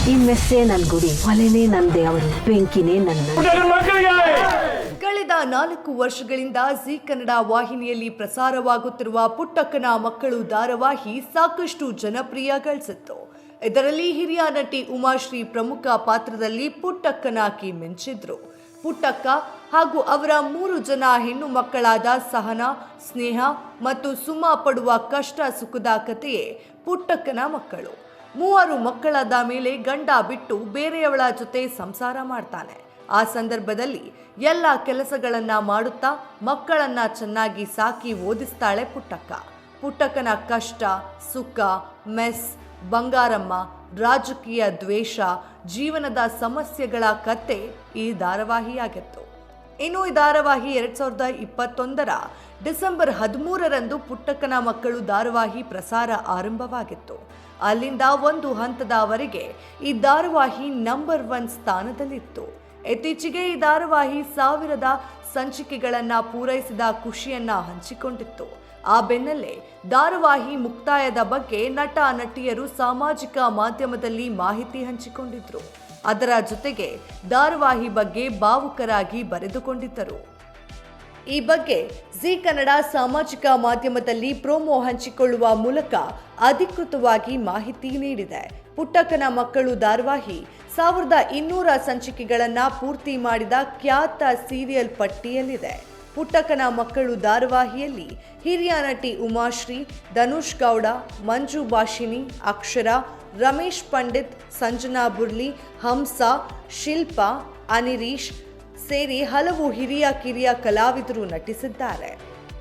ಈ ಮೆಸ್ಸೇ ನನ್ ಗುಡಿ, ಒಲೆನೇ ನನ್ ದೇವರು, ಬೆಂಕಿನೇ ನನ್ನ. ಕಳೆದ 4 ವರ್ಷಗಳಿಂದ ಜಿ ಕನ್ನಡ ವಾಹಿನಿಯಲ್ಲಿ ಪ್ರಸಾರವಾಗುತ್ತಿರುವ ಪುಟ್ಟಕ್ಕನ ಮಕ್ಕಳು ಧಾರಾವಾಹಿ ಸಾಕಷ್ಟು ಜನಪ್ರಿಯ ಗಳಿಸಿತ್ತು. ಇದರಲ್ಲಿ ಹಿರಿಯ ನಟಿ ಉಮಾಶ್ರೀ ಪ್ರಮುಖ ಪಾತ್ರದಲ್ಲಿ ಪುಟ್ಟಕ್ಕನಾಗಿ ಮಿಂಚಿದ್ರು. ಪುಟ್ಟಕ್ಕ ಹಾಗೂ ಅವರ 3 ಜನ ಹೆಣ್ಣು ಮಕ್ಕಳಾದ ಸಹನಾ, ಸ್ನೇಹ ಮತ್ತು ಸುಮಾ ಪಡುವ ಕಷ್ಟ ಸುಖದ ಕಥೆಯೇ ಪುಟ್ಟಕ್ಕನ ಮಕ್ಕಳು. 3 ಮಕ್ಕಳಾದ ಮೇಲೆ ಗಂಡ ಬಿಟ್ಟು ಬೇರೆಯವಳ ಜೊತೆ ಸಂಸಾರ ಮಾಡ್ತಾನೆ. ಆ ಸಂದರ್ಭದಲ್ಲಿ ಎಲ್ಲ ಕೆಲಸಗಳನ್ನ ಮಾಡುತ್ತಾ ಮಕ್ಕಳನ್ನ ಚೆನ್ನಾಗಿ ಸಾಕಿ ಓದಿಸ್ತಾಳೆ ಪುಟ್ಟಕ್ಕ. ಪುಟ್ಟಕ್ಕನ ಕಷ್ಟ, ಸುಖ, ಮೆಸ್, ಬಂಗಾರಮ್ಮ, ರಾಜಕೀಯ ದ್ವೇಷ, ಜೀವನದ ಸಮಸ್ಯೆಗಳ ಕತೆ ಈ ಧಾರಾವಾಹಿಯಾಗಿತ್ತು. ಇನ್ನು ಈ ಧಾರಾವಾಹಿ 2021ರ ಡಿಸೆಂಬರ್ 13ರಂದು ಪುಟ್ಟಕ್ಕನ ಮಕ್ಕಳು ಧಾರಾವಾಹಿ ಪ್ರಸಾರ ಆರಂಭವಾಗಿತ್ತು. ಅಲ್ಲಿಂದ ಒಂದು ಹಂತದವರೆಗೆ ಈ ಧಾರಾವಾಹಿ ನಂಬರ್ 1 ಸ್ಥಾನದಲ್ಲಿತ್ತು. ಇತ್ತೀಚೆಗೆ ಈ ಧಾರಾವಾಹಿ 1000 ಸಂಚಿಕೆಗಳನ್ನ ಪೂರೈಸಿದ ಖುಷಿಯನ್ನ ಹಂಚಿಕೊಂಡಿತ್ತು. ಆ ಬೆನ್ನಲ್ಲೇ ಧಾರಾವಾಹಿ ಮುಕ್ತಾಯದ ಬಗ್ಗೆ ನಟ ನಟಿಯರು ಸಾಮಾಜಿಕ ಮಾಧ್ಯಮದಲ್ಲಿ ಮಾಹಿತಿ ಹಂಚಿಕೊಂಡಿದ್ರು. ಅದರ ಜೊತೆಗೆ ಧಾರಾವಾಹಿ ಬಗ್ಗೆ ಭಾವುಕರಾಗಿ ಬರೆದುಕೊಂಡಿದ್ದರು. ಈ ಬಗ್ಗೆ ಜಿ ಕನ್ನಡ ಸಾಮಾಜಿಕ ಮಾಧ್ಯಮದಲ್ಲಿ ಪ್ರೋಮೋ ಹಂಚಿಕೊಳ್ಳುವ ಮೂಲಕ ಅಧಿಕೃತವಾಗಿ ಮಾಹಿತಿ ನೀಡಿದೆ. ಪುಟ್ಟಕ್ಕನ ಮಕ್ಕಳು ಧಾರಾವಾಹಿ 1200 ಸಂಚಿಕೆಗಳನ್ನ ಪೂರ್ತಿ ಮಾಡಿದ ಖ್ಯಾತ ಸೀರಿಯಲ್ ಪಟ್ಟಿಯಲ್ಲಿದೆ. ಪುಟ್ಟಕ್ಕನ ಮಕ್ಕಳು ಧಾರಾವಾಹಿಯಲ್ಲಿ ಹಿರಿಯ ನಟಿ ಉಮಾಶ್ರೀ, ಧನುಷ್ ಗೌಡ, ಮಂಜು ಭಾಷಿಣಿ, ಅಕ್ಷರ, ರಮೇಶ್ ಪಂಡಿತ್, ಸಂಜನಾ ಬುರ್ಲಿ, ಹಂಸ, ಶಿಲ್ಪಾ, ಅನಿರೀಶ್ ಸೇರಿ ಹಲವು ಹಿರಿಯ ಕಿರಿಯ ಕಲಾವಿದರು ನಟಿಸಿದ್ದಾರೆ.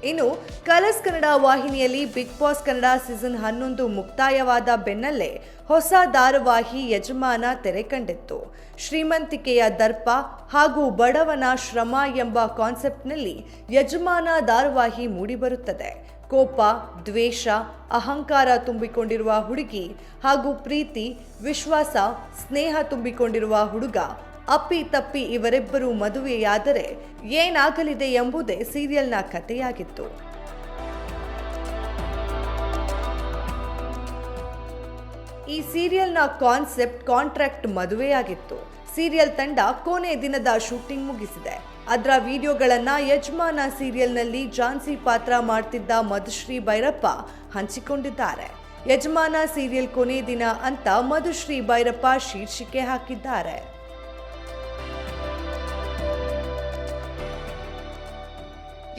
ಇನ್ನು ಕಲರ್ಸ್ ಕನ್ನಡ ವಾಹಿನಿಯಲ್ಲಿ ಬಿಗ್ ಬಾಸ್ ಕನ್ನಡ ಸೀಸನ್ 11 ಮುಕ್ತಾಯವಾದ ಬೆನ್ನಲ್ಲೇ ಹೊಸ ಧಾರಾವಾಹಿ ಯಜಮಾನ ತೆರೆ ಕಂಡಿತ್ತು. ಶ್ರೀಮಂತಿಕೆಯ ದರ್ಪ ಹಾಗೂ ಬಡವನ ಶ್ರಮ ಎಂಬ ಕಾನ್ಸೆಪ್ಟ್ನಲ್ಲಿ ಯಜಮಾನ ಧಾರಾವಾಹಿ ಮೂಡಿಬರುತ್ತದೆ. ಕೋಪ, ದ್ವೇಷ, ಅಹಂಕಾರ ತುಂಬಿಕೊಂಡಿರುವ ಹುಡುಗಿ ಹಾಗೂ ಪ್ರೀತಿ, ವಿಶ್ವಾಸ, ಸ್ನೇಹ ತುಂಬಿಕೊಂಡಿರುವ ಹುಡುಗ. ಅಪ್ಪಿ ತಪ್ಪಿ ಇವರಿಬ್ಬರು ಮದುವೆಯಾದರೆ ಏನಾಗಲಿದೆ ಎಂಬುದೇ ಸೀರಿಯಲ್ನ ಕಥೆಯಾಗಿತ್ತು. ಈ ಸೀರಿಯಲ್ನ ಕಾನ್ಸೆಪ್ಟ್ ಕಾಂಟ್ರಾಕ್ಟ್ ಮದುವೆಯಾಗಿತ್ತು. ಸೀರಿಯಲ್ ತಂಡ ಕೊನೆ ದಿನದ ಶೂಟಿಂಗ್ ಮುಗಿಸಿದೆ. ಅದರ ವಿಡಿಯೋಗಳನ್ನ ಯಜಮಾನ ಸೀರಿಯಲ್ನಲ್ಲಿ ಝಾನ್ಸಿ ಪಾತ್ರ ಮಾಡ್ತಿದ್ದ ಮಧುಶ್ರೀ ಭೈರಪ್ಪ ಹಂಚಿಕೊಂಡಿದ್ದಾರೆ. ಯಜಮಾನ ಸೀರಿಯಲ್ ಕೊನೆ ದಿನ ಅಂತ ಮಧುಶ್ರೀ ಭೈರಪ್ಪ ಶೀರ್ಷಿಕೆ ಹಾಕಿದ್ದಾರೆ.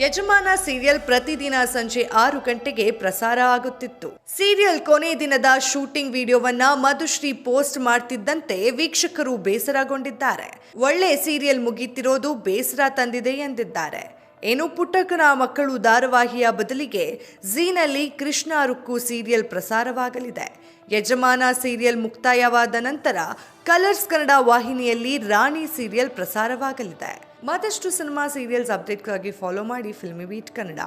ಯಜಮಾನ ಸೀರಿಯಲ್ ಪ್ರತಿದಿನ ಸಂಜೆ 6 ಗಂಟೆಗೆ ಪ್ರಸಾರ ಆಗುತ್ತಿತ್ತು. ಸೀರಿಯಲ್ ಕೊನೆ ದಿನದ ಶೂಟಿಂಗ್ ವಿಡಿಯೋವನ್ನ ಮಧುಶ್ರೀ ಪೋಸ್ಟ್ ಮಾಡ್ತಿದ್ದಂತೆ ವೀಕ್ಷಕರು ಬೇಸರಗೊಂಡಿದ್ದಾರೆ. ಒಳ್ಳೆ ಸೀರಿಯಲ್ ಮುಗಿತಿರೋದು ಬೇಸರ ತಂದಿದೆ ಎಂದಿದ್ದಾರೆ. ಏನು ಪುಟ್ಟಕ್ಕನ ಮಕ್ಕಳು ಧಾರಾವಾಹಿಯ ಬದಲಿಗೆ ಝೀನಲ್ಲಿ ಕೃಷ್ಣ ರುಕ್ಕು ಸೀರಿಯಲ್ ಪ್ರಸಾರವಾಗಲಿದೆ. ಯಜಮಾನ ಸೀರಿಯಲ್ ಮುಕ್ತಾಯವಾದ ನಂತರ ಕಲರ್ಸ್ ಕನ್ನಡ ವಾಹಿನಿಯಲ್ಲಿ ರಾಣಿ ಸೀರಿಯಲ್ ಪ್ರಸಾರವಾಗಲಿದೆ. ಮತ್ತಷ್ಟು ಸಿನಿಮಾ ಸೀರಿಯಲ್ಸ್ ಅಪ್ಡೇಟ್ಗಾಗಿ ಫಾಲೋ ಮಾಡಿ ಫಿಲ್ಮಿ ಬೀಟ್ ಕನ್ನಡ.